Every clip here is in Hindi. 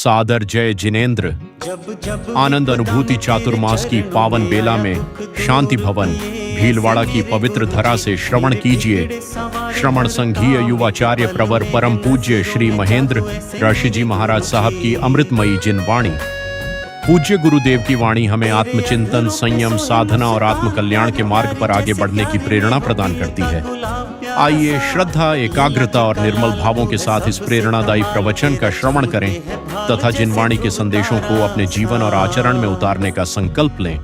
सादर जय जिनेन्द्र। आनंद अनुभूति चातुर्मास की पावन बेला में शांति भवन भीलवाड़ा की पवित्र धरा से श्रवण कीजिए श्रवण संघीय युवाचार्य प्रवर परम पूज्य श्री महेंद्र ऋषि जी महाराज साहब की अमृतमयी जिनवाणी। पूज्य गुरुदेव की वाणी हमें आत्मचिंतन, संयम, साधना और आत्म कल्याण के मार्ग पर आगे बढ़ने की प्रेरणा प्रदान करती है। आइए श्रद्धा, एकाग्रता और निर्मल भावों के साथ इस प्रेरणादायी प्रवचन का श्रवण करें तथा जिनवाणी के संदेशों को अपने जीवन और आचरण में उतारने का संकल्प लें।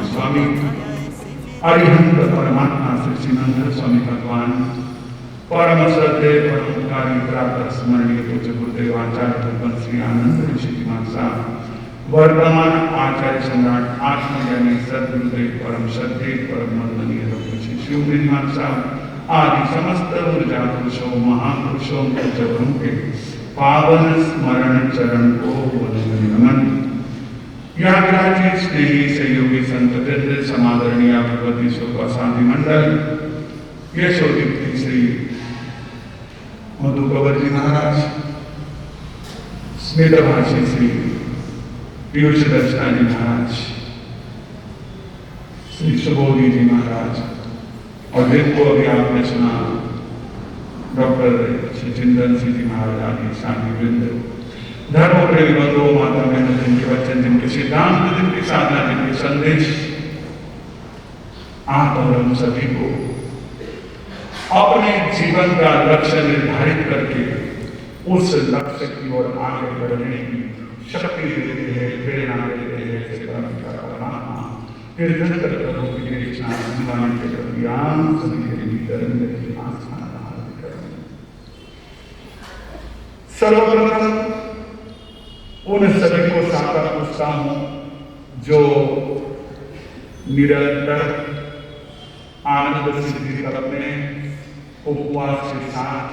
स्वामी अरिहंत परमात्मा सच्चिदानंद स्वामी भगवान परम श्रद्धे परोपकारी प्रातः स्मरणीय पूज्य गुरुदेव आचार्य भगवान श्री आनंद ऋषि जी महाराज वर्तमान आचार्य सम्राट आत्मज्ञानी सद्गुरुदेव परम श्रद्धे परम वंदनीय शिव महाराज आदि समस्त ऊर्जा पुरुषों महापुरुषों के पावन स्मरण चरण को नमन। याग्राजी स्नेही सहयोगी संत वृद्ध समादरणीय भगवती स्वसाधि मंडल यशोदीप्ति श्री मधुकवर जी महाराज, स्मितभाषी श्री पीयूष दर्शना जी महाराज, श्री सुबोधी जी महाराज और जिनको अभी आपने सुना डॉक्टर श्री चिंतन सिंह जी महाराज आदि साथी वृंद, धर्म प्रेमी बंधुओं, माता बहनों, जिनके वचन, जिनके सिद्धांत, जिनकी साधना, जिनके संदेश आप और हम सभी को अपने जीवन का लक्ष्य निर्धारित करके उस लक्ष्य की ओर आगे बढ़ने की शक्ति देते हैं, प्रेरणा देते हैं। परमात्मा तीर्थंकर प्रभु की निशान के ज्ञान सभी के भीतर सर्वप्रथम उन सभी को साकार पूछता हूं जो निरंतर आनंद सिद्धि तरफ में उपवास के साथ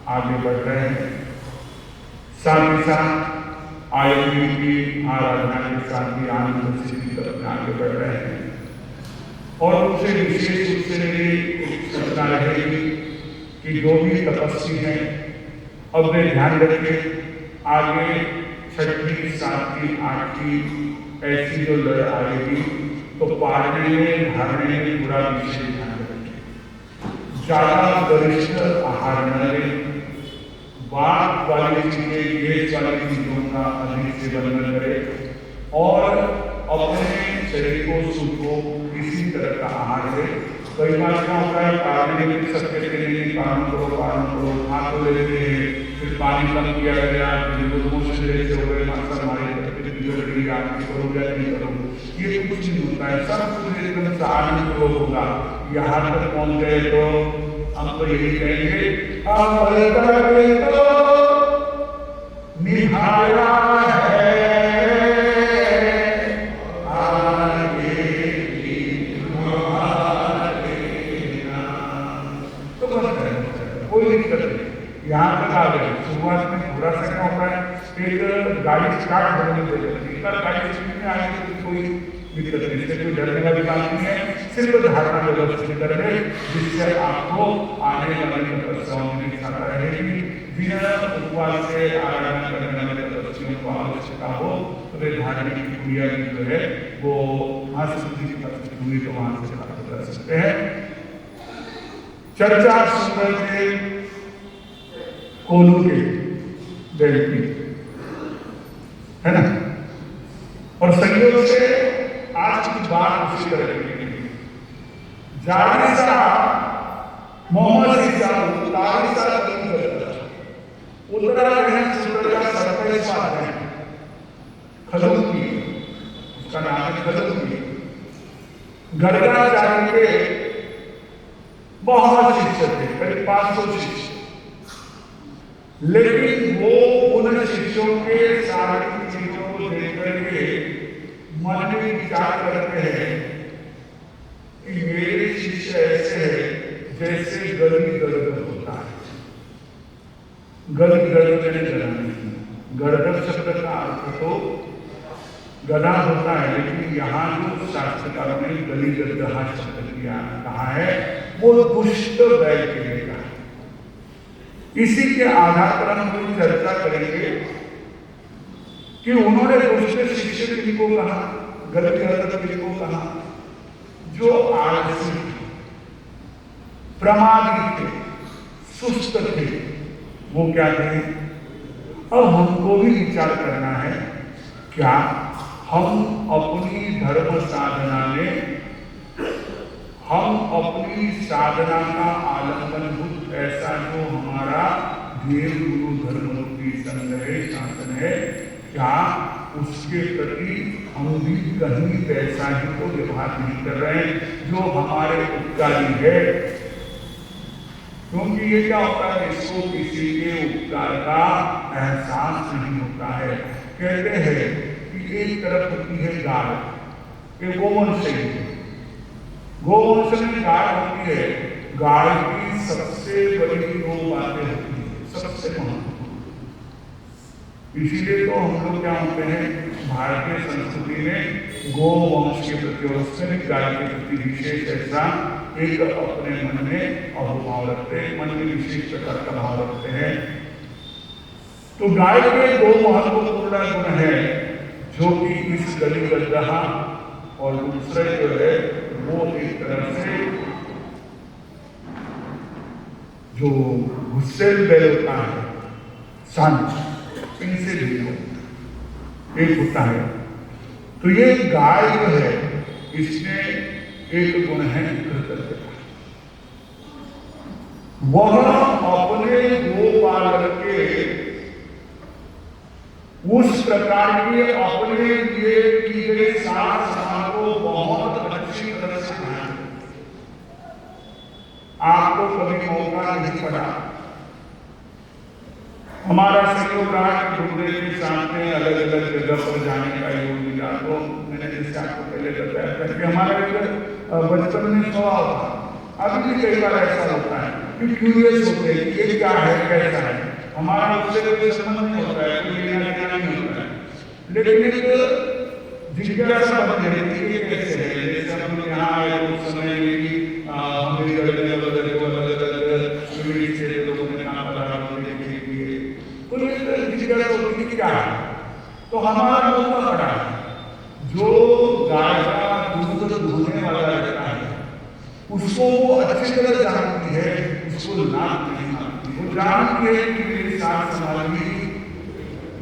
आगे बढ़ रहे हैं, साथ ही साथ आयुर्वेद की आराधना के साथ भी आनंद सिद्धि तरफ में आगे बढ़ रहे हैं। और उनसे विशेष रूप से मेरी सलाह रहेगी कि जो भी तपस्वी हैं अब वे ध्यान रखें आगे छठी, सातवीं, आठवीं ऐसी जो लड़ आएगी तो पालने में, धारने में पूरा विशेष ध्यान रखें। ज्यादा गरिष्ठ आहार न लें, बात वाली चीजें, गैस वाली चीजों का अधिक सेवन न करें और अपने शरीर को सूखो किसी तरह का आहार ले। कई बार क्या होता है, पालने में सबके लिए पालन करो, हाथ धो लेते हैं, फिर पानी कम किया गया, ये कुछ नहीं होता है, सब कुछ एकदम आनंदपूर्वक होगा। यहाँ तक पहुंच गए तो हम तो यही कहेंगे, निभाया है यहाँ तक आ गए। शुरुआत में थोड़ा सा क्या होता है, एक गाड़ी स्टार्ट होने में देती है, गाड़ी स्पीड में आएगी तो कोई दिक्कत नहीं, इससे कोई डरने वाली बात नहीं है। सिर्फ धारणा व्यवस्थित करें जिससे आपको आने वाली तपस्याओं में दिखाता रहेगी। बिना उपवास से आराधना करने वाले तपस्वियों को आवश्यकता हो तो वे धारणा की क्रिया जो है वो महासुद्धि की तपस्या हुई तो वहां से प्राप्त कर सकते हैं। चर्चा सुंदर के कोलू के बेल्ट की है ना, और संयोग से आज की बात उसी तरह की जारी साहब मोहम्मद साहब तारीसा उत्तराखंड सूत्र का 27वां है खलूकी, उसका नाम है खलूकी। गर्गाचार्य के बहुत शिष्य थे, करीब 500 शिष्य, लेकिन वो उन शिष्यों के सारी चीजों को देख करके मन में विचार करते हैं कि मेरे शिष्य ऐसे है जैसे गली गर्द होता है। गली गर्द मैंने जाना नहीं, गर्दन शब्द का अर्थ तो गदा होता है, लेकिन यहाँ जो शास्त्रकारों ने गली गर्दहा शब्द किया कहा है वो दुष्ट बैल के लिए कहा। इसी के आधार पर हम लोग चर्चा करेंगे कि उन्होंने दूसरे शिक्षक किनको कहा, गलत किनको कहा, जो आलसी थे, प्रमादी थे, सुस्त थे, वो क्या थे। अब हमको भी विचार करना है, क्या हम अपनी धर्म साधना में, हम अपनी साधना का आलम्बनभूत ऐसा जो हमारा देव गुरु धर्मरूपी संघ है, शासन है, क्या उसके प्रति हम भी कहीं वैसा ही को व्यवहार नहीं कर रहे हैं जो हमारे उपकारी है। क्योंकि ये क्या होता है, इसको किसी के उपकार का एहसास नहीं होता है। कहते हैं कि एक तरफ होती है गाय, एक गोवंश है, गोवंश में गाय होती है, गाय की सबसे बड़ी दो बातें होती है, सबसे महत्वपूर्ण। इसीलिए तो हम लोग क्या होते हैं, भारतीय संस्कृति में गोवंश के प्रति और गाय के प्रति विशेष ऐसा एक अपने मन में अभाव रखते हैं, मन में विशेष प्रकार का भाव रखते हैं। तो गाय के दो महत्वपूर्ण गुण है जो कि इस गली बज रहा, और दूसरे जो है वो एक तरह से जो गुस्से बैल होता है, सांड, इनसे भी एक होता है। तो ये गाय जो है, इसमें एक गुण है कृतज्ञता। वह अपने गोपालन के उस प्रकार के अपने लिए की गई साधना को बहुत अच्छी तरह से ध्यान। आपको कभी मौका नहीं पड़ा, हमारा संयोग रहा कि गुरुदेव के साथ में अलग अलग जगह पर जाने का योग मिला। तो मैंने जैसे आपको पहले बताया था कि हमारा बचपन में स्वभाव था, अभी भी कई बार ऐसा होता है कि क्यूरियस होते हैं कि ये क्या है, कैसा है। हमारा उससे कोई संबंध नहीं होता है, कोई लेना देना नहीं होता है, लेकिन एक जिज्ञासा बन जाती है कि कैसे है। जैसे हम यहाँ आए उस समय में हमें अलग अलग लोगों ने नाम बता क्या है। तो हमारा मौका पड़ा है, जो गाय का दूध दूहने वाला रहता है उसको वो अच्छी तरह जानती है, उसको नाम नहीं मानती, वो जानती है कि मेरे साथ समाधि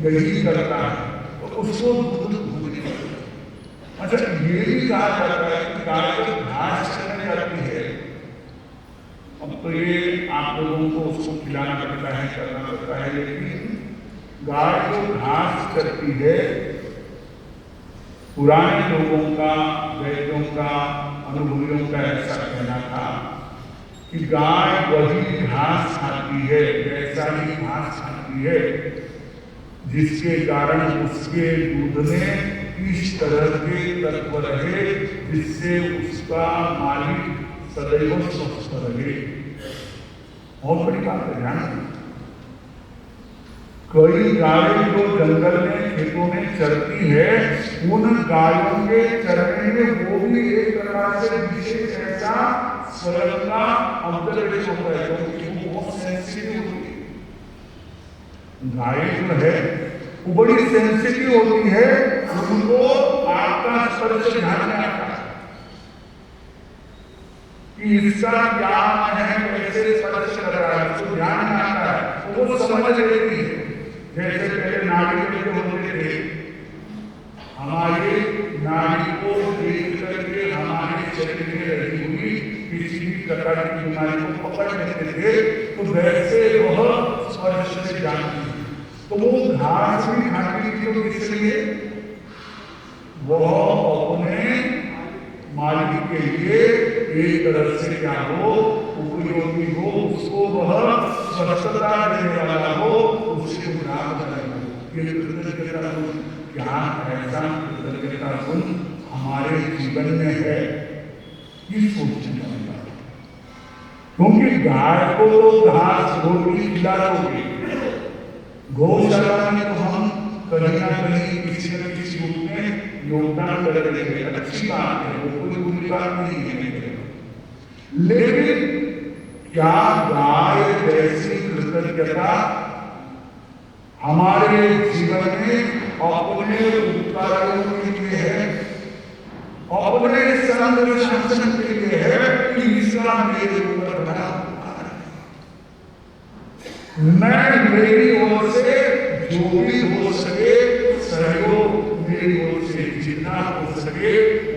यही करता है, तो उसको दूध दूहने। अच्छा, ये भी कहा जाता है कि गाय को घास करने जाती है। अब तो ये आप लोगों को उसको खिलाना पड़ता है, करना पड़ता है, लेकिन गाय जो घास करती है, पुराने लोगों का, वैद्यों का, अनुभवियों का ऐसा कहना था कि गाय वही घास खाती है, वैसा ही घास खाती है जिसके कारण उसके दूध में इस तरह के तत्व रहे जिससे उसका मालिक सदैव स्वस्थ रहे। बहुत बड़ी बात है, ध्यान। कई गायें जो जंगल में, खेतों में चरती है, उन गायों के चरने में वो भी एक प्रकार से विशेष ऐसा स्वयं का ऑब्जर्वेशन होता है, क्योंकि वो बहुत सेंसिटिव होती है। गायें जो है वो बड़ी सेंसिटिव होती है, उनको आपका स्पर्श ध्यान में आता है कि इसका क्या है, कैसे स्पर्श कर रहा है, उसको ध्यान में आता है, वो समझ लेती है। जैसे पहले नाड़ी के होते थे, हमारे नाड़ी को देख करके हमारे शरीर में रही हुई किसी भी प्रकार की बीमारी को पकड़ लेते थे, तो वैसे वह स्पर्श से जानती है। तो वो घास भी खाती थी, तो इसलिए वह अपने मालिक के लिए एक तरह से क्या हो, उपयोगी हो, उसको वह स्वच्छता देने वाला हो, उसके गुलाम बनेगा। ये कृतज्ञता गुण क्या ऐसा कृतज्ञता गुण हमारे जीवन में है, ये सोचने वाली बात। क्योंकि गाय को घास रोटी खिला दोगे, गौशाला में तो हम कहीं ना कहीं किसी न किसी रूप में योगदान कर रहे हैं, अच्छी बात है, वो कोई बुरी बात नहीं है। लेकिन क्या गाय जैसी कृतज्ञता हमारे जीवन में अपने उपकारों के लिए है, अपने संग शासन के लिए है कि इसका मेरे ऊपर बना मैं मेरी ओर से जो भी हो सके सहयोग मेरी ओर से जितना हो सके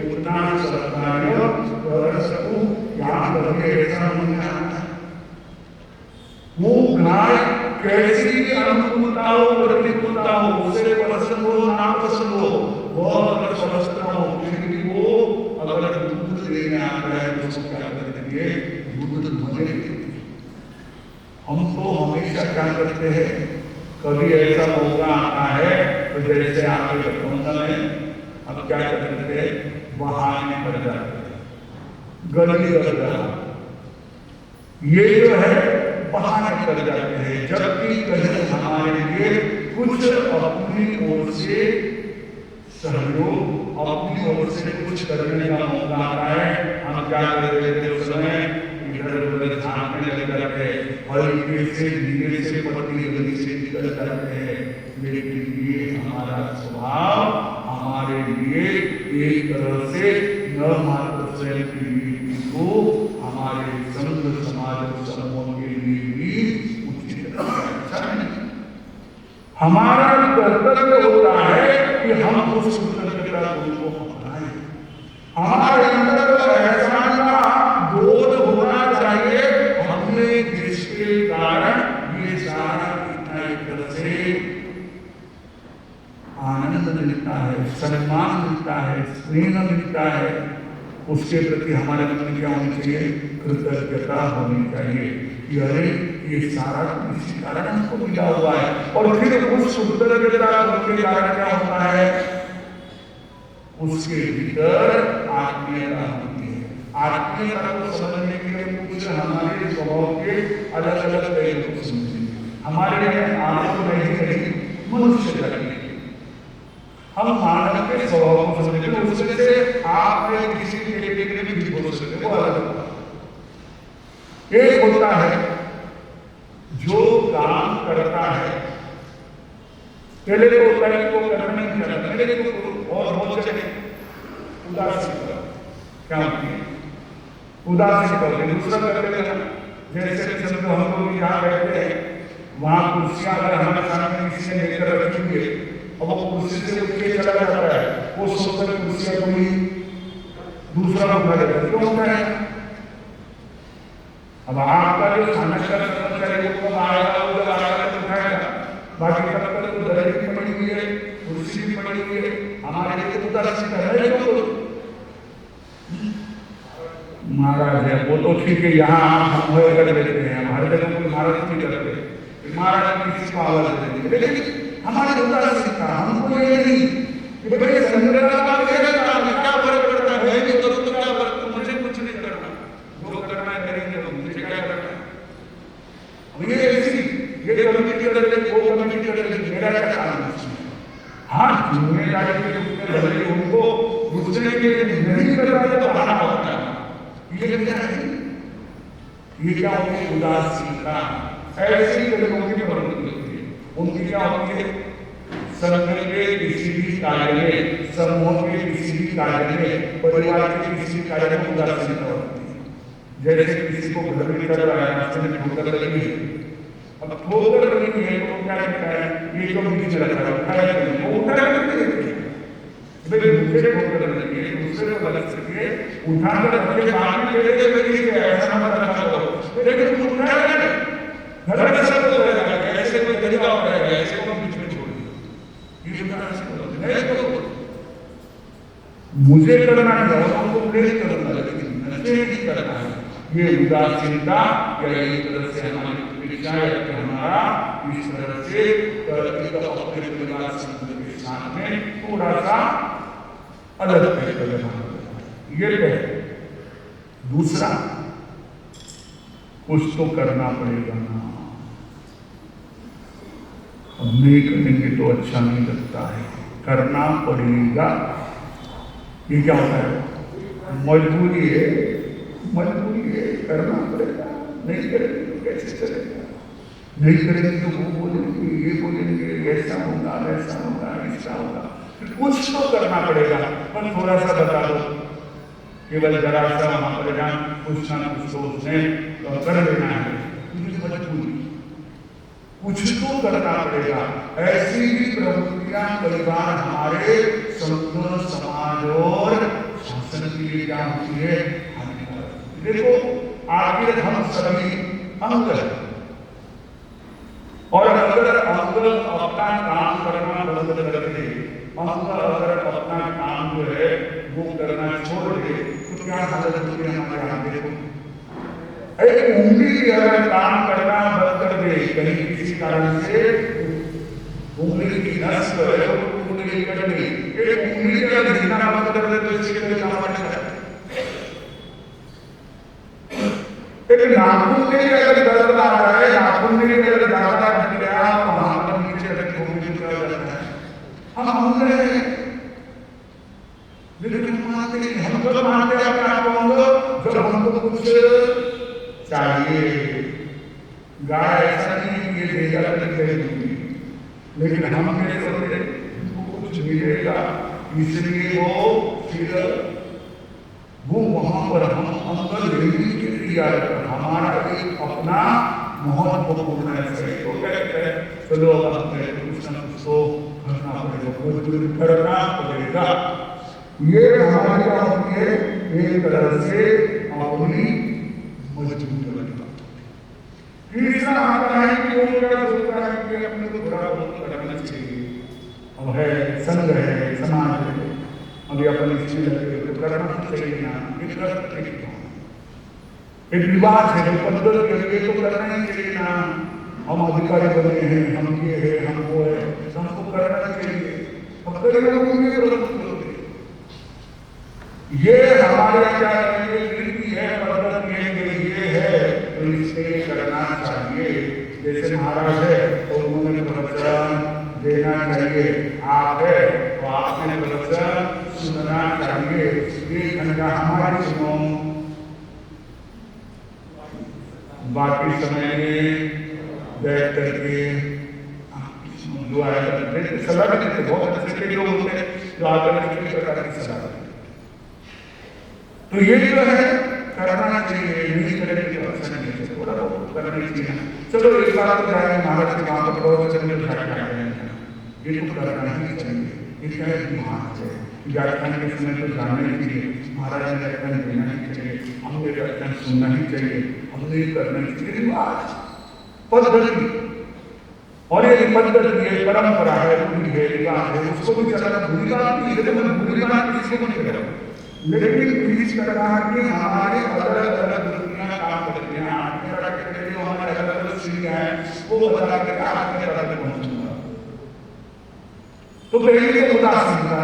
उतना सरकार्य कर सकूं। यहाँ कभी ऐसा नहीं आता वो गाय कैसी भी अनुकूलता हो प्रतिकूलता हो उसे पसंद हो ना पसंद हो वह अगर स्वस्थ हो फिर भी वो अगर दूध देने आता है तो उसको क्या करेंगे दूध मजे हम तो हमेशा क्या करते हैं कभी ऐसा मौका आता है तो जैसे आपके गठबंधन में अब क्या करते हैं बहाने कर जाते हैं गली कर जाते ये जो है बहाने कर जाते हैं जबकि कहीं हमारे लिए कुछ अपनी ओर से सहयोग अपनी ओर से कुछ करने का मौका आता है हम क्या करते थे उस समय इधर उधर झांकने लग जाते हैं हल्के से धीरे से पट्टी गली से निकल जाते हैं लेकिन ये हमारा स्वभाव हमारे लिए एक तरह से न मात्र स्वयं के लिए को हमारे संघ समाज समूह के लिए भी उचित अच्छा नहीं। हमारा कर्तव्य होता है कि हम उस कृतज्ञता को अपनाएं। हमारे अंदर एहसान का बोध होना चाहिए हमने जिसके कारण ये सारा इतना एक तरह से आनंद मिलता है सम्मान मिलता है स्नेह मिलता है उसके प्रति हमारे मन में क्या होनी चाहिए कृतज्ञता होनी चाहिए कि अरे ये सारा इसी कारण हमको मिला हुआ है। और फिर उस कृतज्ञता के कारण क्या होता है उसके भीतर आत्मीयता होती है। आत्मीयता को समझने के लिए कुछ हमारे स्वभाव के अलग अलग पहलू को समझेंगे। हमारे लिए आपको नहीं मनुष्य लगेगी हम मानव के स्वभाव को समझने के उससे से आप किसी कैटेगरी में भी बोल सकते हो अलग एक होता है जो काम करता है पहले तो होता है वो करना नहीं चाहता पहले तो और बहुत चले उदासी क्या होती है उदासी करते दूसरा करते हैं जैसे कि समझो हम लोग यहाँ बैठते हैं वहां कुर्सियां अगर हमारे सामने किसी ने लेकर रखी हुई है अब वो कुर्सी से उठ के चला जाता है वो सोचकर कुर्सियां कोई दूसरा उठा लेता है क्यों होता है अब आपका जो खाना का कर्मचारी वो आएगा उधर आएगा तो उठाएगा बाकी तब तक तो दरज भी पड़ी हुई है कुर्सी भी पड़ी हुई है हमारे लिए तो उदासी है तो महाराज है वो तो ठीक है यहाँ हम कर लेते हैं हम हर जगह कोई महाराज नहीं करते महाराज किसी को आवाज देते लेकिन हमारे उदासी था हमको ये नहीं कि भाई संग्रह का क्या फर्क पड़ता है मैं भी करूँ तो क्या फर्क मुझे कुछ नहीं करना जो करना है करेंगे तो मुझे क्या करना है ये ऐसी ये कमेटी कर ले वो कमेटी कर ले मेरा क्या काम है हाँ जिम्मेदारी के रूप में उनको दूसरे के नहीं कर रहा है तो बहाना होता है ये क्या है ये क्या होती है उदासीनता ऐसी लोगों की प्रवृत्ति होती है उनकी क्या होती है संघ के किसी भी कार्य में समूह के किसी भी कार्य में परिवार के किसी कार्य में उदासीनता होती है जैसे किसी को घर में चल रहा है रास्ते में ठोकर लगी है अब ठोकर लगी है तो क्या कहता है ये तो बीच में रखा है उठाया नहीं वो उठाया नहीं भाई दूसरे ठोकर लगी है दूसरे को लग सके उठाकर रखे बाद में ले ले लगी है ऐसा मत रखा करो लेकिन तुम उठाया नहीं घर में सब हो जाएगा ऐसे कोई तरीका हो जाएगा ऐसे को बीच में छोड़ दिया ये नहीं तो मुझे करना है और उनको प्रेरित करना लेकिन मुझे नहीं करना है ये उदासीनता या एक तरह से हमारी परीक्षा है कि हमारा इस तरह से अपने परिवार के साथ में थोड़ा सा अलग ये है। दूसरा कुछ तो करना पड़ेगा ना नहीं करेंगे तो अच्छा नहीं लगता है करना पड़ेगा ये क्या होता है मजबूरी है करना पड़ेगा नहीं करेंगे तो कैसे चलेगा नहीं करेंगे तो वो बोलेंगे, ये बोलेंगे, ऐसा होगा, वैसा होगा, ऐसा होगा। कुछ तो करना पड़ेगा। पर थोड़ा सा बता दो, केवल जरा सा वहां पर जान कुछ ना कुछ तो उसने कर लेना है, मजबूरी कुछ तो करना पड़ेगा। ऐसी भी प्रवृत्तियां कई बार हमारे संपूर्ण समाज और शासन के लिए क्या होती है, हानिकारक। देखो आखिर हम सभी अंग हैं, और अगर अंग अपना काम करना बंद कर दे, अंग अगर अपना काम जो है वो करना छोड़ दे, तो क्या हालत होती है हमारे यहाँ। देखो एक उंगली अगर काम करना बंद कर दे कहीं किसी कारण से, उंगली की नस जो है वो उंगली कट गई, एक उंगली अगर हिलना बंद कर दे तो इसके लिए काम करना है। एक नाखून में अगर दर्द आ रहा है, नाखून में अगर ज्यादा कट गया, वहां पर नीचे रख उंगली क्या हो जाता है। हम अंग हैं, लेकिन मानते नहीं, हम तो मानते हैं अपने आप को, जब हमको कुछ चाहिए। गाय ऐसा नहीं कि ये देगा तो देगी, लेकिन हम सोचते कुछ मिलेगा, इसलिए वो फिर वो वहां पर हम अंदर लेने के लिए हमारा एक अपना महत्वपूर्ण है। तो कहते हैं चलो अपने कुछ न कुछ तो करना पड़ेगा, कुछ करना पड़ेगा। ये हमारे अपने एक तरह से अपनी मजबूत बनेगा। तीसरा आता है कि वो क्या सोचता है कि अपने को थोड़ा बहुत करना चाहिए, अब है संघ है, समाज है, अभी अपन इसमें लगे तो करना चाहिए ना, एक रिवाज है, पद्धति है, ये तो करना ही चाहिए ना। हम अधिकारी बने हैं, हम ये है, हम वो है, हमको करना चाहिए। अब करेंगे ये हमारे क्या रीति है, पद्धति है, ये है तो इसे करना चाहिए। जैसे महाराज है तो उन्होंने प्रवचन देना चाहिए, आप है तो आपने प्रवचन सुनना चाहिए। ये घंटा हमारी सुनो, बाकी समय में बैठ करके जो आया सलाह देते, बहुत अच्छे लोग होते हैं जो आकर किसी प्रकार की सलाह देते। तो ये जो है करना चाहिए, नहीं करेंगे तो अच्छा नहीं है, थोड़ा बहुत करना चाहिए। चलो एक बार तो जाए महाराज के वहां पर प्रवचन में बैठ जाते हैं, ये तो करना ही चाहिए। ये क्या है, दिमाग है, व्याख्यान के समय तो जानना ही चाहिए, महाराज ने व्याख्यान देना ही चाहिए, हमने व्याख्यान सुनना ही चाहिए, हमने ये करना चाहिए। रिवाज पद्धति, और ये पद्धति है, परंपरा है, रूढ़ी है, रिवाज है, उसको भी चलाना बुरी बात नहीं है, बुरी बात किसी को नहीं करेगा। लेकिन इस प्रकार के हमारे अलग अलग दुनिया काम करते हैं, हमारे अलग अलग सीढ़ियां हैं, वो बता के आपके तरह पहुंचूंगा। तो पहले तो उदासीनता,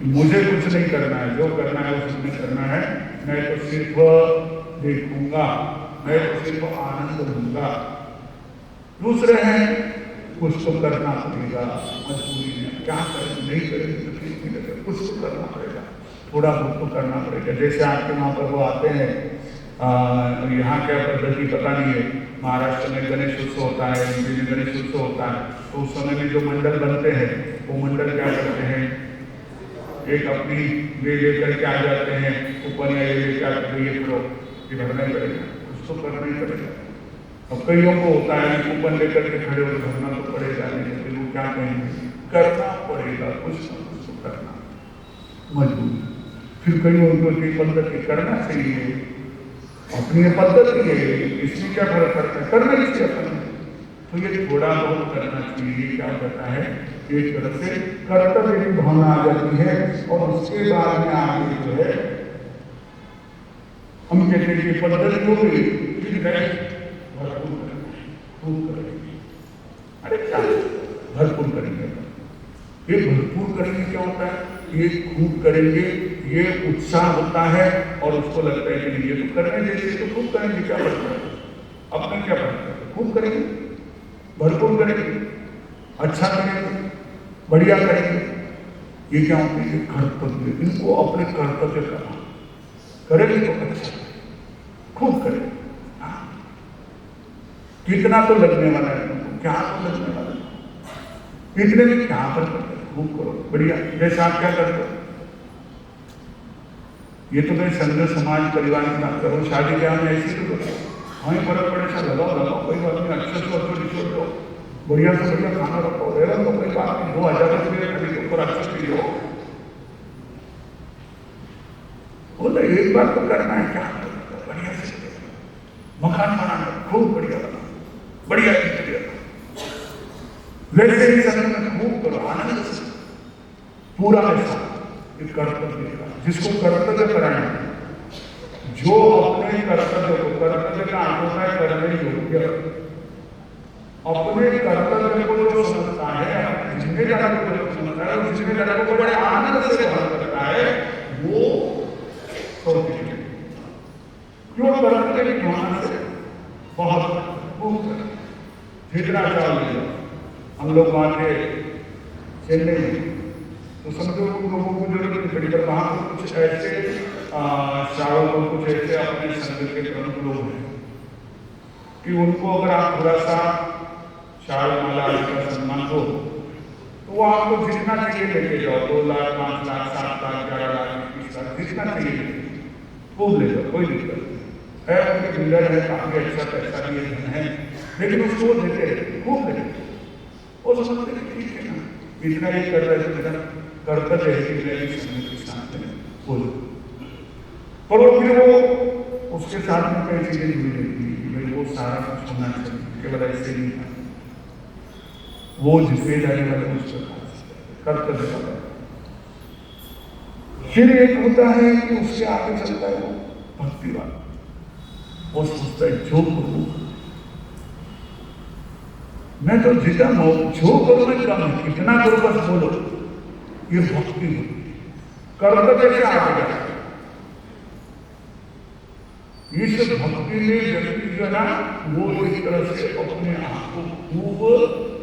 मुझे कुछ नहीं करना है, जो करना है उसमें करना है, मैं तो सिर्फ देखूंगा, मैं तो सिर्फ आनंद लूंगा। दूसरे हैं कुछ तो करना पड़ेगा, मजबूरी है, क्या करें, नहीं करेंगे तो ठीक नहीं लगेगा, कुछ तो करना पड़ेगा, थोड़ा बहुत तो करना पड़ेगा। जैसे आपके वहाँ पर वो आते हैं, यहाँ क्या पद्धति पता नहीं है, महाराष्ट्र में गणेश उत्सव होता है, यूपी में गणेश उत्सव होता है, तो उस समय में जो मंडल बनते हैं वो मंडल क्या करते हैं, एक अपनी वे लेकर के आ जाते हैं, ऊपर या ये लेकर ये करो, ये भरना ही पड़ेगा, कुछ तो करना ही पड़ेगा। अब कईयों को होता है कूपन लेकर के खड़े हो, भरना तो पड़ेगा, नहीं तो लोग क्या कहेंगे, करना पड़ेगा, कुछ ना कुछ तो करना मजबूर। फिर कईयों को पद्धति करना चाहिए, अपनी पद्धति है, इसमें क्या फर्क पड़ता है, करना ही चाहिए अपन। तो ये थोड़ा बहुत करना चाहिए, क्या कहता है, एक तरह से कर्तव्य की भावना आ जाती है, और उसके बाद में आगे जो है हम कहते हैं कि पद्धति हो गई, भरपूर करेंगे। अरे क्या भरपूर करेंगे, ये भरपूर करेंगे क्या होता है, ये खूब करेंगे, ये उत्साह होता है, और उसको लगता है कि नहीं ये तो करने जैसे तो खूब करेंगे, क्या बढ़ता है, अपने क्या बढ़ता है, खूब करेंगे, भरपूर करेंगे, अच्छा करेंगे, बढ़िया करेंगे। ये क्या होते हैं, कर्तव्य, इनको अपने कर्तव्य करना, करेंगे तो अच्छा, खूब करेंगे। कितना तो लगने वाला है तुमको, क्या तो लगने वाला है, इतने में क्या पर खूब करो, बढ़िया। जैसे आप क्या करते हो, ये तो मैं संघ समाज परिवार की बात करूँ, शादी ब्याह में ऐसी तो करो, वहीं फर्क पड़े सा लगाओ, कोई बात नहीं, अच्छे से अच्छे डिशो दो, बढ़िया से बढ़िया खाना रखो, रह तो कोई बात नहीं, 2000 रुपये खरीद के ऊपर अच्छे से लो, बोले एक बार तो करना है, क्या बढ़िया से मकान बनाना, खूब बढ़िया बना, बढ़िया इंटीरियर, वैसे ही समय में खूब करो, आनंद से पूरा ऐसा एक कर्तव्य का, जिसको कर्तव्य कराएं, जो अपने कर्तव्य को, कर्तव्य का होता है करने योग्य, अपने कर्तव्य को जो समझता है, अपनी जिम्मेदारी को जो समझता है, उस जिम्मेदारी को बड़े आनंद से पालन करता है, वो क्यों कर्तव्य की भावना से बहुत जितना चाल हम लोग वहां थे चेन्नई में, तो समझो लोगों को जरूरत नहीं पड़ी, पर वहां पर कुछ ऐसे श्रावक और कुछ ऐसे अपने संघ के प्रमुख लोग हैं कि उनको अगर आप थोड़ा सा शाल माला का सम्मान हो तो वो आपको जितना चाहिए लेके जाओ, 2 लाख 5 लाख 7 लाख 11 लाख 20 लाख जितना चाहिए खूब ले जाओ, कोई दिक्कत नहीं है, उनके बिल्डर है, काफी अच्छा पैसा भी धन है, लेकिन उसको देते रहे, खूब देते, और समझते ठीक है ना, इतना ही कर रहे थे, कर्तव्य है कि मेरे समय के साथ बोलो, और वो फिर वो उसके साथ में कई चीजें जुड़ी रहती है कि भाई वो सारा कुछ होना चाहिए, केवल ऐसे नहीं था, वो जिम्मेदारी वाले उसका कर्तव्य वाला। फिर एक होता है कि उसके आगे चलता है वो भक्ति वाला, वो सोचता है जो करूं मैं तो जितना जो करूं मैं कम है, कितना करूं बस बोलो, ये भक्ति होती है, कर्तव्य से आगे जाए। इस भक्ति में व्यक्ति जो है ना, वो इस तरह से अपने आप को खूब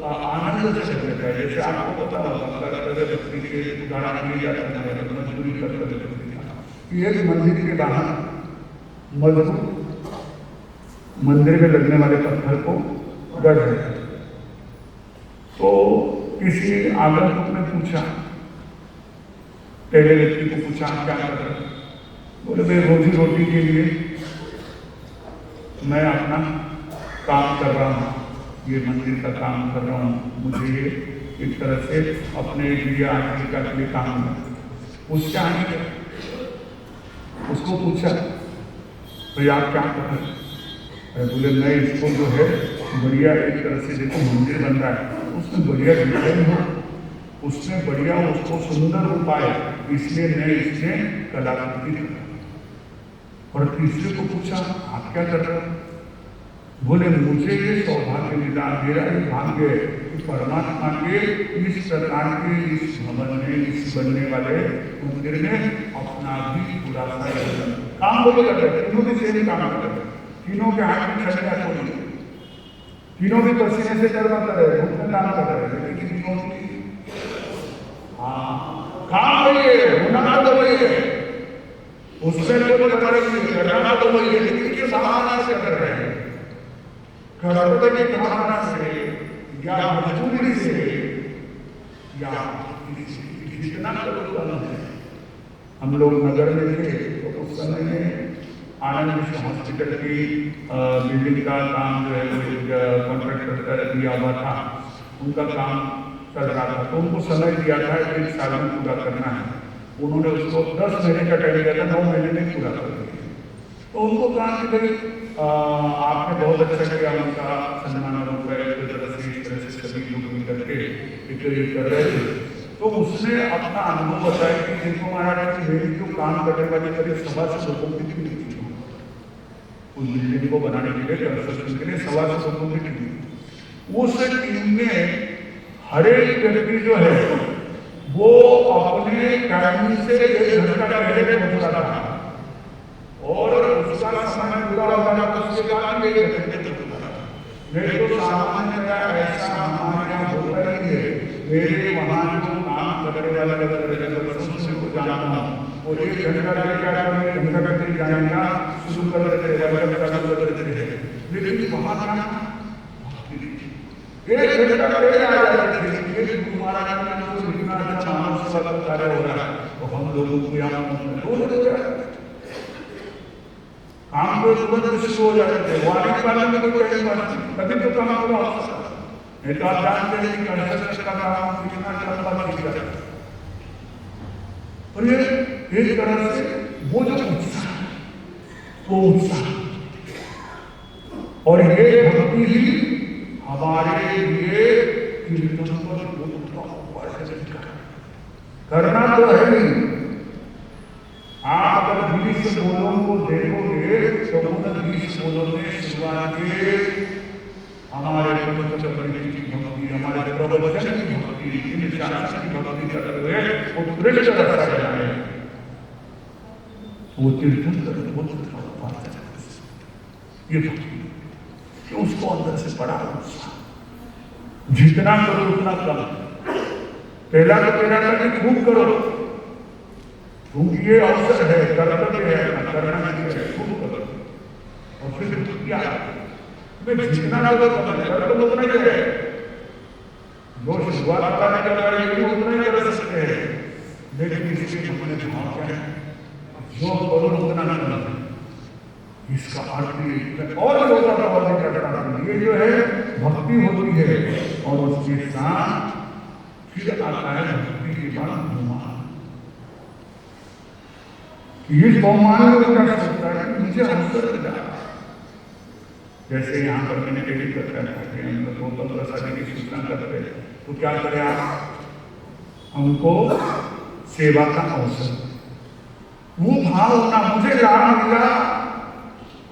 आनंद से लेता है। जैसे आपको पता होगा कर्तव्य भक्ति के उदाहरण दिए जाते हैं, मजदूरी कर्तव्य भक्ति का, एक मंदिर के बाहर मजदूर मंदिर में लगने वाले पत्थर को गढ़ रहे थे, तो किसी आगंतुक ने पूछा, पहले व्यक्ति को पूछा क्या कर रहे हैं, बोले भाई रोजी रोटी के लिए मैं अपना काम कर रहा हूँ, ये मंदिर का काम कर रहा हूँ, मुझे ये एक तरह से अपने लिए आजीविका के लिए काम है। उसके आगे उसको पूछा तो आप क्या कर रहे हैं, बोले मैं इसको जो है बढ़िया एक तरह से देखो मंदिर बन रहा है, उसमें बढ़िया डिजाइन हो, उसमें बढ़िया उसको सुंदर रूप आए, इसलिए मैं इसमें कलाकृति कर रहा हूँ। और तीसरे को पूछा आप क्या कर रहे हो, बोले मुझे ये सौभाग्य मिला, मेरा ये भाग्य है कि परमात्मा के इस प्रकार के इस भवन में, इस बनने वाले मंदिर में अपना भी पूरा काम बोले कर रहे, तीनों भी सेम काम कर रहे, तीनों के हाथ में छठा कोई, तीनों भी पसीने से कर्म कर रहे, उनका काम कर रहे, लेकिन तीनों की काम वही है, होना तो वही है, उसमें कोई फर्क नहीं, करना तो वही है, लेकिन ये सामान्य से कर रहे हैं, कर्तव्य की भावना से या मजबूरी से या जितना कम है। हम लोग नगर में थे तो उस समय में आनंद विश्व हॉस्पिटल की बिल्डिंग का काम जो है वो कॉन्ट्रैक्टर दिया हुआ था, उनका काम चल रहा था, तो उनको समय दिया था 1 साल में पूरा करना है, उन्होंने उसको 10 महीने का टाइम दिया था, 9 महीने में पूरा कर दिया। तो उनको कहा कि भाई आपने बहुत अच्छा किया, उनका सम्मान तरह से सभी लोग मिलकर के एक कर रहे थे, तो उसने अपना अनुभव बताया कि जिनको महाराज मेरी जो काम करने वाली करीब 125 लोगों की टीम थी, उस बिल्डिंग को बनाने के लिए कंस्ट्रक्शन के लिए 125 लोगों की टीम, उस टीम में हर एक व्यक्ति जो है वो अपने टाइम से 1 घंटा पहले पहुंचता था और उसका समय पूरा हो जाना तो उसके बाद 1 घंटे तक होता था। नहीं तो सामान्य ऐसा हमारे यहाँ होता ही है, मेरे वहाँ जो काम करने वाला वर्षों से को जानता हूँ, वो 1 घंटा लेकर 1 घंटा करके जाने का शुरू कर देते हैं, लेकिन वहाँ एक घंटा पहले आ जाते थे कि ये गुरु महाराज के नाम से इतना अच्छा मानव सेवा का कार्य हो रहा है, तो हम लोगों को यहाँ पहुंचना काम को तुरंत शुरू हो जाते थे। वाणी पालन में कोई कहीं बात नहीं, तभी तो काम पूरा हो सकता। नहीं तो आप जानते हैं कि कंस्ट्रक्शन का काम कितना लंबा चलता है। और ये एक तरह से वो जो उत्साह, वो उत्साह और ये भक्ति ही हमारे लिए कीर्तन करना तो है नहीं। आप अगर 20 बोलों को देखोगे तो उन 20 बोलों में शुरुआत के हमारे पंचचक्री की भक्ति, हमारे प्रवचन की भक्ति, इन शासन की भक्ति करते हुए उत्कृष्ट रसा जाए, वो कीर्तन करते वो ये भक्ति कि उसको अंदर से बड़ा जितना करो उतना कम। पहला तो कहना था कि खूब करो, क्योंकि ये अवसर है, कर्तव्य है, करना है, खूब करो। और फिर क्या मैं जितना करो कर्तव्य उतना ही है। जो शुरुआत करने का कार्य है उतना ही कर सकते हैं, लेकिन इसके हमने भाव क्या है, जो करो उतना न करना। इसका अर्थ ये और होता था, ये जो है भक्ति होती है और उसके साथ फिर आता है भक्ति के बाद बहुमान। इस बहुमान में क्या सोचता है कि मुझे अवसर मिला। जैसे यहाँ पर मैंने डेली करता है, हम लोग गौतम प्रसाद की सूचना करते हैं, तो क्या करें आप, हमको सेवा का अवसर, वो भाव होना, मुझे लाभ मिला,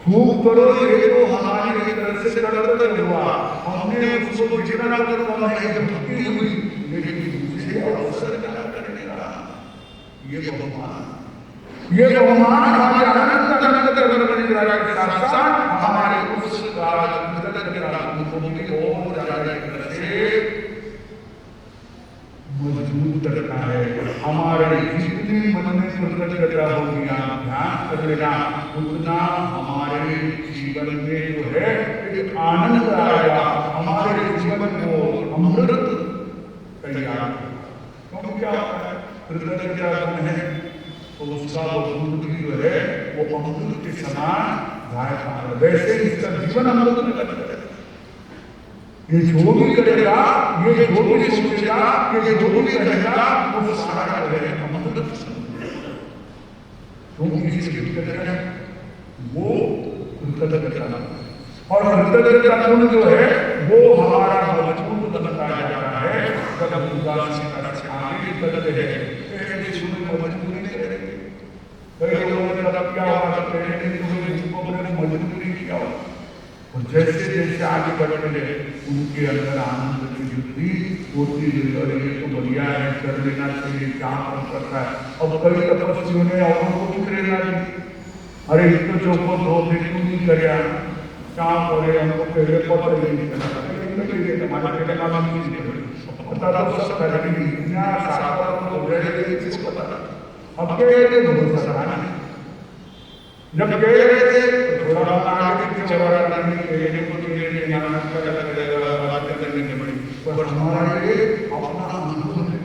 खूब करो, ये तो हमारी एक तरह से कर्तव्य हुआ, हमने उसको जितना करो भक्ति हुई, लेकिन मुझे अवसर करने का ये बहुमान हमारे आनंद करने के साथ हमारे उस मजबूत करता है। हमारे जितनी मन में कृतज्ञता होगी, ध्यान कर लेना, उतना हमारे जीवन में जो है एक आनंद आएगा, हमारे जीवन को अमृत तैयार। क्योंकि क्या होता है, कृतज्ञता है तो उसका वो अमृत जो है वो अमृत के समान गायता है। वैसे इसका जीवन अमृत में लगता है। ये जो भी करेगा, ये जो भी सोचेगा, ये जो भी कहेगा, वो सारा करेगा अमृत। क्योंकि इसके भीतर है वो कृतज्ञता, और कृतज्ञता गुण जो है वो हमारा मजबूत बनता जाता है। जब उदासी से आगे बढ़ते हैं, मजबूरी नहीं करेंगे। कई लोगों ने तब क्या हुआ, मजबूरी किया हुआ, और जैसे जैसे आगे बढ़ते गए उनके अंदर आनंद की वृद्धि होती गई। और ये तो बढ़िया है, कर लेना चाहिए, क्या काम करता है। अब कई तपस्वियों ने औरों को भी प्रेरणा दी, अरे इसको जो को दो दिन क्यों नहीं करे, क्या करे, हमको पहले पता नहीं चला, हमारे पहले काम नहीं पता तो सब करेंगे, दुनिया सारा हो जाएगी, इसको पता। अब के भरोसा नहीं, जब कह रहे थे तो थोड़ा आगे चला करने के लिए बात करने के बड़ी, पर हमारा ये अपना अनुभव है।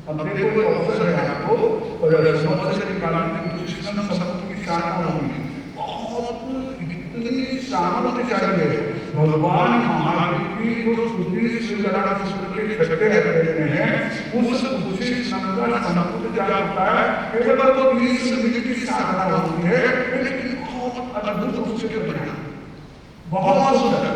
अब देखो अवसर है आपको, और समझ निकालने की कोशिश करना, सबकी साधना होगी, बहुत इतनी सामर्थ्य चाहिए। भगवान महावीर की जो स्तुति श्रीकरण के छठे अध्याय में उस उसी संकर संपूर्ण जा होता है, केवल तो 20 मिनट की साधना होती है, लेकिन बहुत अद्भुत रूप से बनाया, बहुत सुंदर।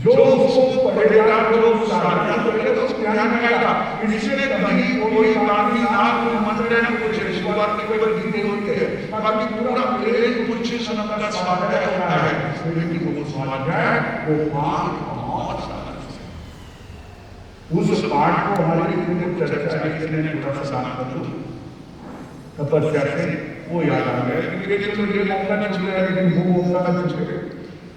जो उसको पढ़ेगा, जो साधना करेगा, तो ध्यान में आएगा। इससे कहीं कोई काफी ना कोई मंत्र है, कुछ शुरुआत की केवल गीते होती है, बाकी पूरा प्रेम कुछ संकर स्वाध्याय होता है। लेकिन वो स्वाध्याय वो पाठ बहुत सारा, उस पाठ को हमारी चर्चा करने थोड़ा सा बात कर दूं तपस्या से, वो याद आ गया, क्योंकि तो ये मौका नहीं छूट रहा, लेकिन वो मौका नहीं छूटे।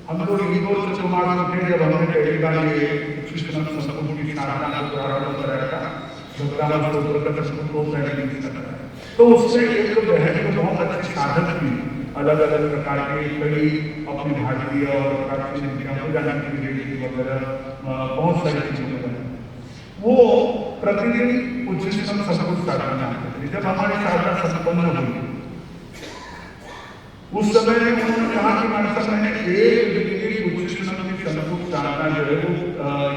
हम लोग ईगो से समाज उठे जब हमने पहली बार ये कृष्ण संपूर्ण की साधना को प्रारंभ कराया था, तो उससे एक बहन को बहुत अच्छे साधक थी, अलग अलग प्रकार के कई अपनी भारतीय और प्राचीन विद्याओं को जानने के लिए वगैरह बहुत सारी चीजें वगैरह वो प्रतिदिन उच्चतम सब कुछ साधना करते थे। जब हमारी साधना संपन्न हुई उस समय में उन्होंने कहा कि मानसा मैंने एक डिग्री उच्चतम की संपूर्ण साधना जो है वो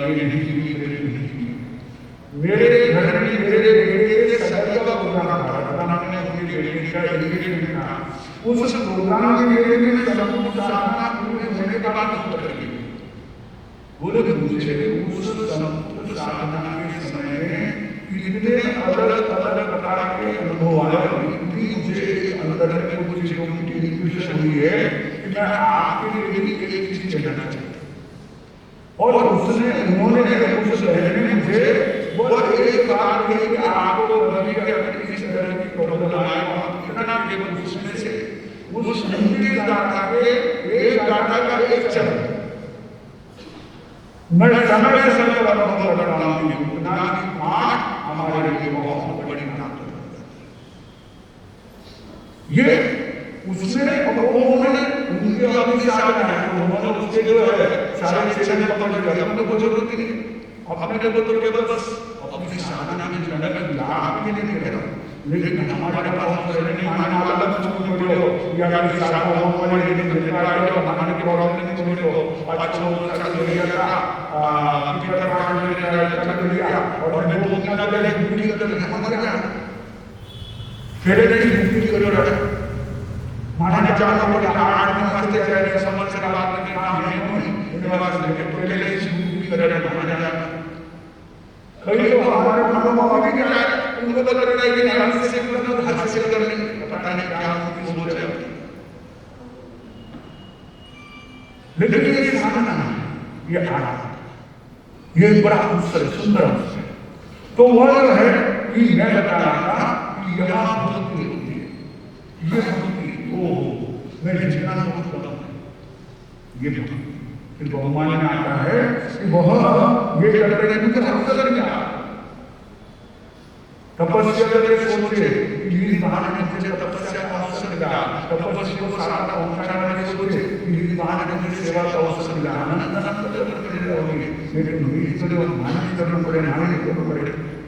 ये नहीं की, मेरे घर में मेरे बेटे के सगाई का प्रोग्राम था, मैंने अपनी बेटी का एंगेजमेंट था, उस प्रोग्राम में मेरे में संपूर्ण साधना पूरे होने के बाद उत्तर दी। बोले मुझे उस संपूर्ण साधना के समय में कितने अलग अलग प्रकार के अनुभव आए, इतनी मुझे अंदर में कुछ चीजों की इंट्यूशन हुई है कि मैं आपके लिए भी एक चीज कहना चाहता हूँ। और उसने उन्होंने उस लहर में मुझे वो एक बात कही कि आपको कभी भी अपनी इस तरह की प्रॉब्लम आए और कितना केवल उसमें से उस 29 गाथा के एक गाथा का एक चरण मैं समय समय पर अनुभव कर रहा हूँ कि उतना की पाठ हमारे लिए बहुत बड़ी ताकत है। ये उसमें उन्होंने उनके अपनी साधना है, उन्होंने उसके जो है सारे चरण पकड़ लिया, अपने को जरूरत नहीं, अपने को तो केवल बस अपनी साधना में जुड़ने का लाभ के लिए कह रहा हूँ। लेकिन हमारे पास रहने मानने वाला अलग चीज बोलो या किसी साधना को वाले लेकिन जितना आए तो हमारे के प्रॉब्लम नहीं बोलो अच्छा वो सब ले लिया था कीपर पार्ट में कर लिया और मैं वो उतना पहले ड्यूटी कर हमारे यहाँ फिर नहीं ड्यूटी करो रहा माना जाना पड़ा 8 दिन वास्ते चाहे समझ से बात करके काम नहीं हुई इनके वास्ते पहले ही ड्यूटी कर रहे माना जाना कई तो हमारे मनों में अभी क्या है उनको तो लग रहा है कि हाथ से करने पता नहीं क्या उनकी सोच है, लेकिन ये साधना ये आना ये बड़ा सुंदर है। तो वह है कि मैं बता रहा था कि यहाँ भक्ति होती है, ये भक्ति ओ मैं जितना बहुत कम ये भक्ति फिर बहुमान में आता है कि वह ये कर रहे हैं क्योंकि हम कर क्या तपस्या करके सोचे कि इस बहाने मुझे तपस्या का अवसर मिला, तपस्या को सारा पहुंचाने के सोचे कि इस बहाने मुझे सेवा का अवसर मिला, आनंद करते रहोगे लेकिन मेरी तो जो मानस करना पड़े मानने करना पड़े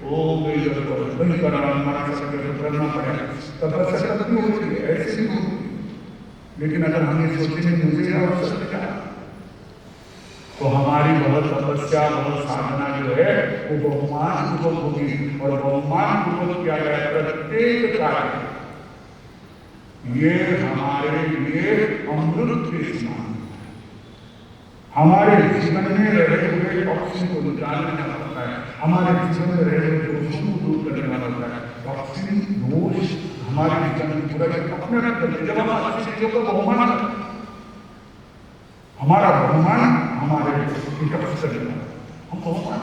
ओ मेरी जरूरत वही करना हमारा सब करना पड़ेगा। तपस्या कभी होती है ऐसे ही होती, लेकिन अगर हम ये सोचेंगे मुझे अवसर मिला तो हमारी बहुत तपस्या बहुत साधना जो है वो बहुमान पूर्वक होगी और बहुमान पूर्वक किया गया प्रत्येक कार्य ये हमारे लिए अमृत के समान हमारे जीवन में रहे हुए टॉक्सिन को निकालने वाला होता है, हमारे जीवन में रहे हुए दोषों को दूर करने वाला होता है। टॉक्सिन दोष हमारे जीवन में पूरा अपने जब हम अच्छी चीजों का बहुमान हमारा बहुमान हमारे हम बहुमान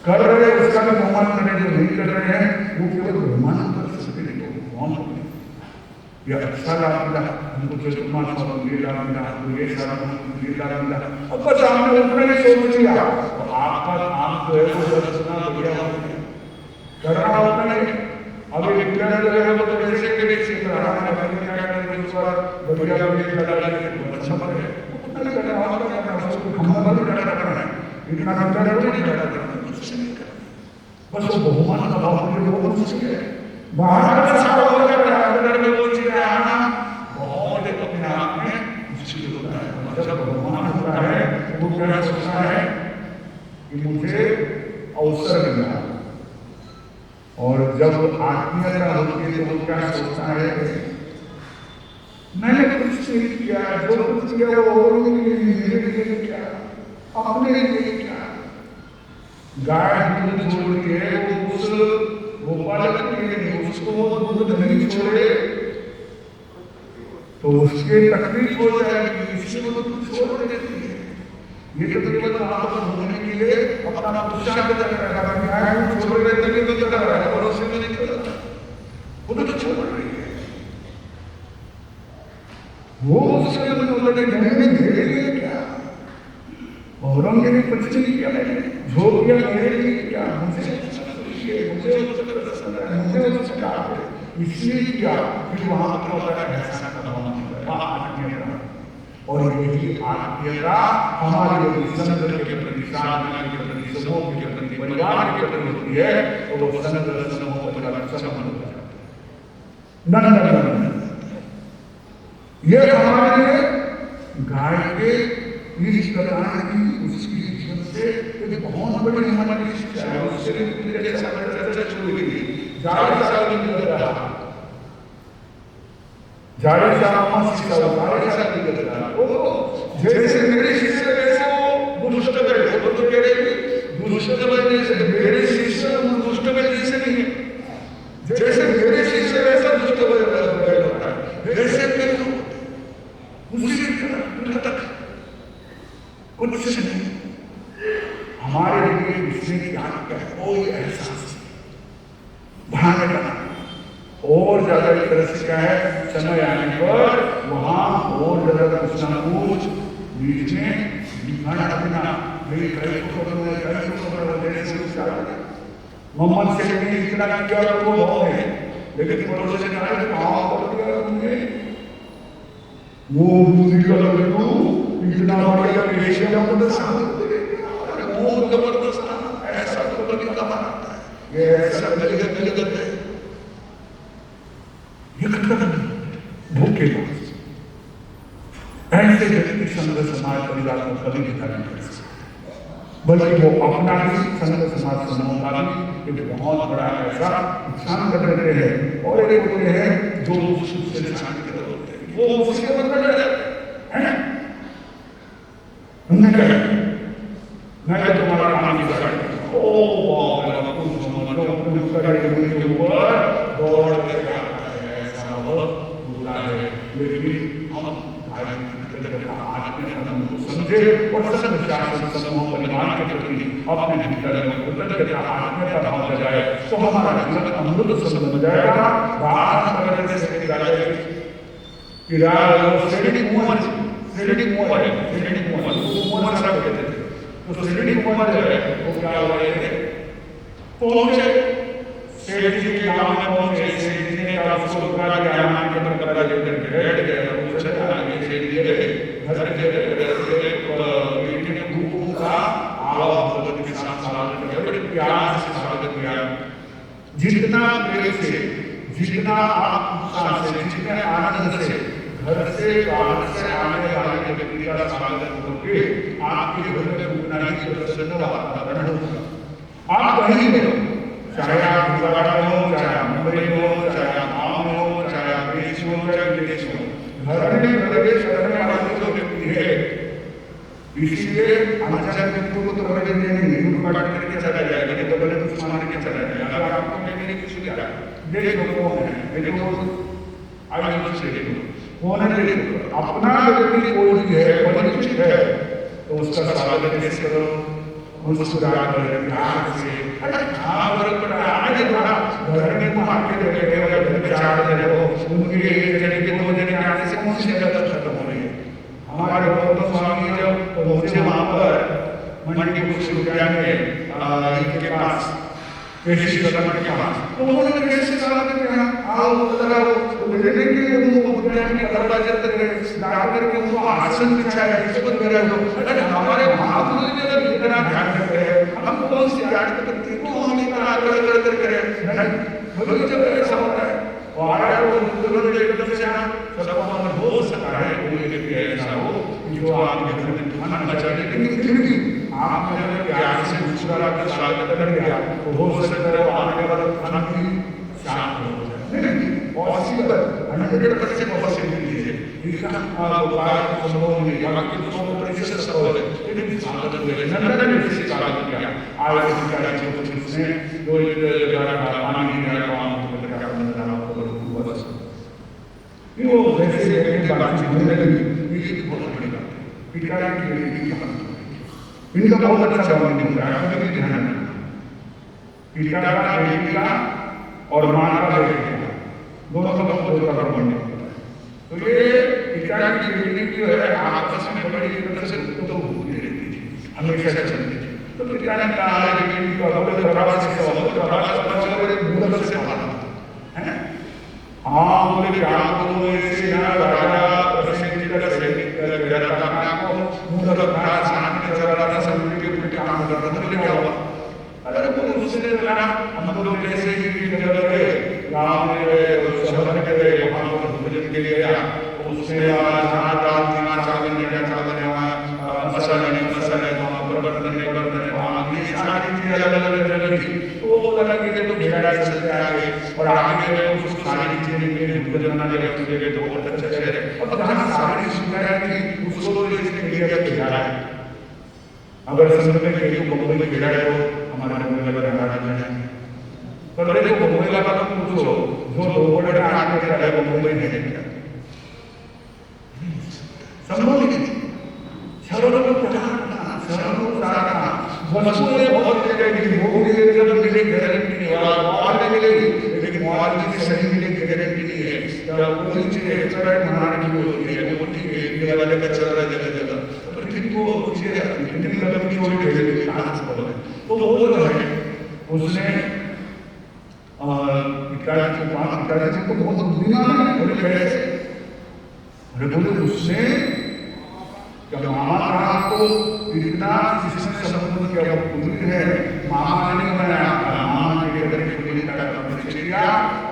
कर रहे हैं उसका भी बहुमान करें, जो नहीं कर रहे हैं वो केवल बहुमान कर सकते हैं। ये अच्छा लाभ मिला हमको, जो तुम्हारा सब ये लाभ मिला हमको, ये सारा ये लाभ मिला, अब बस आपने उतना ही सोच लिया तो आपका काम जो है वो दर्शना बढ़िया हो गया करना होता नहीं। अभी विज्ञान जो है वो कैसे के लिए सीख रहा है, क्या करेंगे उस पर बढ़िया बढ़िया लगा के अच्छा बने उतना करना होता है, हम बंद करना है इतना करना नहीं करना बस वो बहुमान का भाव मुझे बहुत मुश्किल है। बाहर का सारा हो जाता है, अंदर में वो चीजें आना बहुत अपने आप में मुश्किल होता है। जब बहुमान होता है वो क्या सोचता है कि मुझे अवसर मिला, और जब आत्मीयता होती है तो वो क्या सोचता है मैंने कुछ नहीं किया, जो कुछ किया वो औरों के लिए मेरे लिए किया, अपने लिए किया। गाय दूध छोड़ के उस गोपालक के लिए उसको दूध नहीं छोड़े तो उसके तकलीफ हो जाएगी, इसलिए वो दूध छोड़ देती है। ये तो केवल वहां पर होने के लिए अपना पुरुषार्थ कर रहा है, गाय दूध छोड़ रहे तभी तो चल रहा है और उससे नहीं चल रहा, वो तो छोड़ रही है। वो उसके मन में मैंने मेरे लिए क्या, औरों के लिए कुछ नहीं किया, मैंने जो किया मेरे लिए क्या, मुझे इसलिए किया। फिर वहां पर होता है ऐसा का भाव, वहां आत्मीयता और यही आत्मीयता हमारे यदि संघ के प्रति, साधना के प्रति, समूह के प्रति, परिवार के प्रति होती है तो वो संघ समूह परिवार संबंध होता है। नंदन ये हमारे गाय के इस प्रकार की उसकी जीवन से एक बहुत बड़ी हमारी शिक्षा है। उससे जैसा चर्चा शुरू हुई, जाड़े साल में निकल रहा, जाड़े साल में शिक्षा, जाड़े साल निकल रहा, वो जैसे मेरे शिष्य वैसे वो दुष्ट बने, वो तो कह रहे हैं दुष्ट बनने से मेरे शिष्य दुष्ट बनने से नहीं है, जैसे मेरे शिष्य वैसा दुष्ट बने वैसे करो उसी तक कुछ नहीं। हमारे लिए इसने क्या किया, कोई एहसास ध्यान रखना और ज्यादा एक तरह से क्या है, समय आने पर वहां और ज्यादा कुछ ना कुछ बीच में खाना पीना मेरी कई मोहम्मद से ने इतना किया तो वो बहुत है, लेकिन पड़ोस ने कहा पाँव कर दिया तुमने, वो दूसरी का लड़कू इतना बढ़िया पेश है वो जबरदस्त ऐसा तो कभी कहा ये ऐसा गलत है, ये भूखे ऐसे व्यक्ति संघ समाज परिवार को कभी नहीं कर सकते, बल्कि वो अपना ही संघ समाज समूह का भी एक बहुत बड़ा ऐसा नुकसान कर देते हैं। और एक होते हैं जो उससे शांति कर होते हैं, वो उसके बंधन है उन्हें क्या मैं तो तुम्हारा काम नहीं कर सकता, ओ बाबा कुछ समझो कुछ करे उनके ऊपर दौड़ के आता है, ऐसा बहुत बुरा है। लेकिन हम समझे और शासन समूह परिवार के प्रति अपने भीतर कृतज्ञता आत्मीयता भाव जगाए तो हमारा जीवन अमृत समृद्ध हो जाएगा। बात करने से श्रेणी कुमार साहब कहते थे, तो श्रेणी कुमार जो है वो क्या हो रहे थे, पहुंचे सेठ जी के गांव में पहुंचे, सेठ जी ने कहा उसको रुका दिया, मान के पर कपड़ा लेकर बैठ गए, उनसे आगे सेठ जी गए घर के बेटे ने भूख का आवाज भगत के साथ स्वागत किया, बड़े प्यार से स्वागत किया, जितना प्रेम से, जितना उत्साह से, जितने आनंद से घर से बाहर से आने वाले व्यक्ति का स्वागत करके आपके घर में उतना ही प्रसन्न वातावरण होगा। आप कहीं भी हो, चाहे आप गुजरात में हो, चाहे आप मुंबई में हो, चाहे आप गाँव में हो, चाहे आप देश में हो, चाहे विदेश में हो, घर में प्रवेश करने वाले जो व्यक्ति है, इसलिए अचानक व्यक्ति को तो प्रवेश नहीं, उनको काट करके चला जाएगा, नहीं तो बड़े कुछ मान के चला जाएगा। अगर आपको कहने की सुविधा देख लो कौन है, देखो आगे से देखो कौन है, देखो अपना व्यक्ति कोई भी है, परिचित है, तो उसका स्वागत कैसे करो, मुस्कुरा कर प्यार से, अरे हाँ फर्क पड़ा आगे थोड़ा घर में तो आके बैठे हो, घर में चार जने हो, उनके एक जने के दो जने आने से कौन सी जगह खत्म हो रही है। हमारे गौतम स्वामी जब पहुंचे वहां पर मंडी कुछ उद्यान में के पास, पेशी मठ के पास, तो उन्होंने कैसे स्वागत किया, आओ जरा लेने के लिए वो उद्यान के दरवाजे तक गए, जाकर के उनको आसन बिछाया, रिश्वत मेरा लो, अरे हमारे महापुरुष ने जब इतना ध्यान रखते हैं, हम कौन सी आदत करते हैं, तो हम इतना आदर कर करें, भले जब ऐसा होता है और आया वो तुरंत एकदम से सब हमारा हो सकता है कोई व्यक्ति ऐसा हो जो आपके घर में खाना बचा ले, लेकिन फिर भी आपने अगर प्यार से मुस्कुरा कर स्वागत कर दिया तो हो सकता है आने वाला खाना भी शांत हो जाए। पॉसिबल 100% पॉसिबिलिटी है, इसका बात संभव नहीं, बाकी 100% संभव है, लेकिन स्वागत हुए नंदन ने इसे स्वागत किया, आज इसका जो कुछ उसने दो जगह पानी दिया, काम को करके अपना नाम को बस ये वो वैसे एक बात होने लगी, ये बहुत बड़ी बात है। पिता की बेटी का इनका बहुत अच्छा बॉन्डिंग होता है, कभी ध्यान रखना, पिता का बेटी का और माँ का बेटी का दोनों का बहुत बड़ा बॉन्डिंग होता है। तो ये पिता की बेटी की है आपस में बड़ी तरह से तो होती रहती थी, हमेशा चलती थी। तो पिता ने कहा बेटी को अपने प्रवास से बड़े मूल से माना है, हाँ बोले क्या बोलो ऐसे ना राजा प्रसन्न जी का सैनिक समझने के ऊपर काम कर रहा था, क्या हुआ? अरे वो उसने ना हम लोग जैसे ही निकल गए गांव में गए, शहर में गए, वहां पर भोजन के लिए गया, उसने जहाँ दाल खाना चावल मसाले वहाँ पर बर्तन वहाँ ये सारी चीजें अलग अलग लगी, तो वो लगा कि ये तो भेड़ा चलते आगे और आगे गए उसको सारी चीजें मिले, भोजन बना लिया, उसके लिए तो बहुत अच्छा चले, और जहाँ सारी सुविधाएं थी उसको तो इसने किया कि भेड़ा है। अगर समझ में कहीं मुंबई में भेड़ा है तो हमारे मुंबई में भेड़ा है, पर देखो मुंबई का तो पूछो जो दो बड़े आगे चले वो मुंबई में है क्या? संभव नहीं। शहरों में शहरों में सारा वस्तुएं बहुत जगह की वो भी जब मिले गारंटी नहीं है, और मिलेगी लेकिन मॉल की सही मिले गारंटी नहीं है, क्या कोई चीज एक्सपर्ट बनाने की होती है वो ठीक है, ये वाले का चल रहा है जगह जगह, पर फिर वो चीजें इतनी कदम की छोड़ के कहां से बोले, तो वो जो है उसने पिताजी को बहुत बुद्धिमान है, बोले कैसे? अरे बोले उसने जब मामा साहब को इतना शिक्षण संबंध किया, वो पुलिस है, मामा ने बनाया, मामा ने लेकर पुलिस का परिचय दिया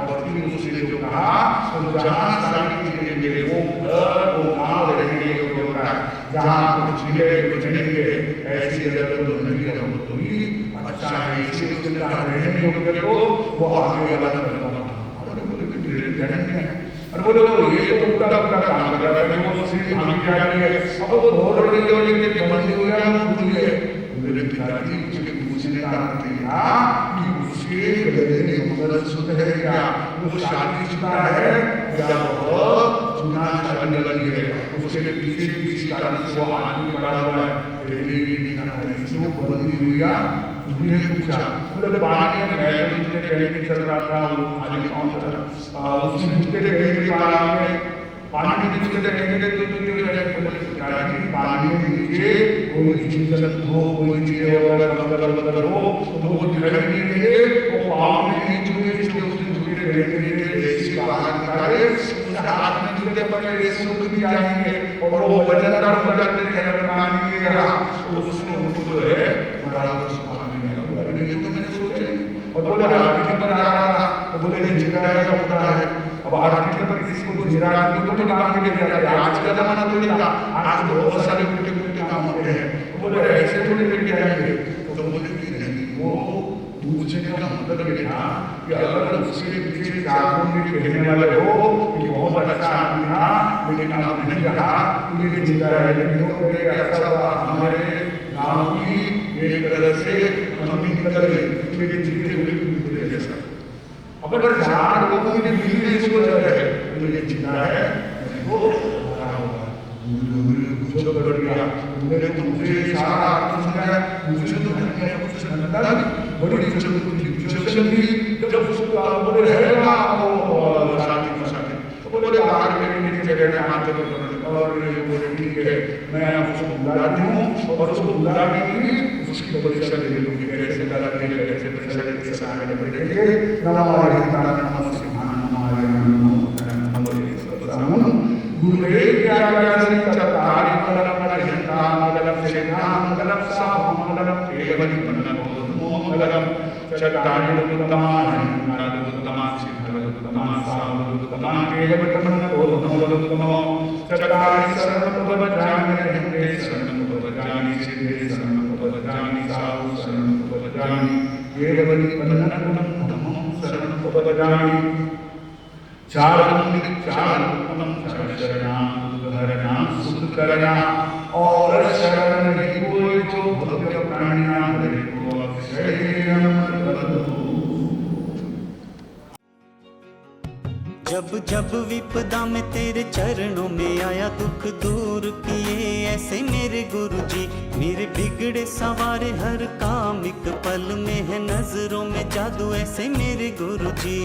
और फिर उसने जो कहा तो जहाँ सारी चीजें मिले वो घर वो गाँव रहने योग्य होता है, जहाँ कुछ मिले कुछ नहीं मिले ऐसी जगह तो नहीं है, वो तो ही अच्छा है, इसीलिए उसने कहा रहने योग्य तो वो आगे वाला करता है। और बोले वो ये तो उल्टा काम कर रहा है, वो सिर्फ हम क्या करेंगे, अब वो बोल रहे हो ये कि बंदी हो गया वो भूलिए, मेरे पिताजी उसके पूछने का था कि उसके गले में मंगलसूत्र है क्या, वो शादीशुदा है या वो चुना शादी वाली है, उसके पीछे किसी कारण से वो आदमी पड़ा हुआ है, रेलवे नहीं है, इसलिए वो बंदी हुई या उन्हें पूछा, बोले पानी में मैं तो मुझे कहीं चल रहा था, वो खाली कौन था, उसने मुझे कहीं पानी में नीचे कहीं तो तुझे पानी में नीचे कोई चीज हो, कोई चीज हो तो वो दिखाई नहीं देंगे, वो पाँव में नहीं छूए, इसलिए उसने झूठे रहने के लिए रेसी बाहर निकाले, उसने हाथ में जूते पकड़े रेसी को भी जाएंगे और वो वजनदार हो जाते थे, अगर पानी में गिरा तो उसने उनको जो है बराबर ये तो मैंने सोचा और बोले आर्टिकल पर आ रहा था, तो बोले जिराया होता है, अब आर्टिकल पर किसी को जिराया तो नहीं काम के लिए जाता है, आज का जमाना तो नहीं था, आज बहुत सारे उल्टे काम होते हैं, तो बोले ऐसे थोड़ी लेके आएंगे, तो बोले कि नहीं, वो पूछने का मतलब ये था कि अगर उसके पीछे चाकू में कहने वाले हो कि बहुत अच्छा आदमी था लेकिन आप नहीं कहा ये जिंदा है, लेकिन वो ऐसा हमारे गाँव की एक तरह से हम भी निकल गए, मेरे जीते हुए जैसा, अगर चार लोगों ने मिलकर इसको जगह है तो ये जिंदा है, वो मरा होगा, जो कर दिया मेरे को मुझे सारा सुना, मुझे तो कुछ समझता नहीं, बड़ी सिचुएशन थी जब उसको बोले है ना वो शादी तो बोले बाहर मेरी जगह में हाथ और बोले ठीक है मैं उसको बुलाती हूँ और उसको बुलाने के लिए उसकी परीक्षा ले लूँगी, कैसे कराते हैं कैसे परीक्षा लेके सामने बैठेंगे, नमस्ते गुरुदेव क्या ज्ञान चरतारी मंगलम नरहंता मंगलम सेना मंगलम साभ मंगलम केवली मंगलम चरतारी उत्तमान नारद उत्तमान सिद्ध उत्तमान साभ उत्तमान केवली मंगलम चरतारी शरण भवजानि हंते शरण भवजानि सिद्धे शरण भवजानि साधु शरण भवजानि केवली मंगलम शरण भवजानि चारण शरणाम सुख करना और शरण नहीं कोई जो भव्य प्राणिया हरे को अक्षय जब जब विपदा में तेरे चरणों में आया दुख दूर किए ऐसे मेरे गुरुजी, मेरे बिगड़े सवारे हर काम एक पल में है नजरों में जादू ऐसे मेरे गुरुजी।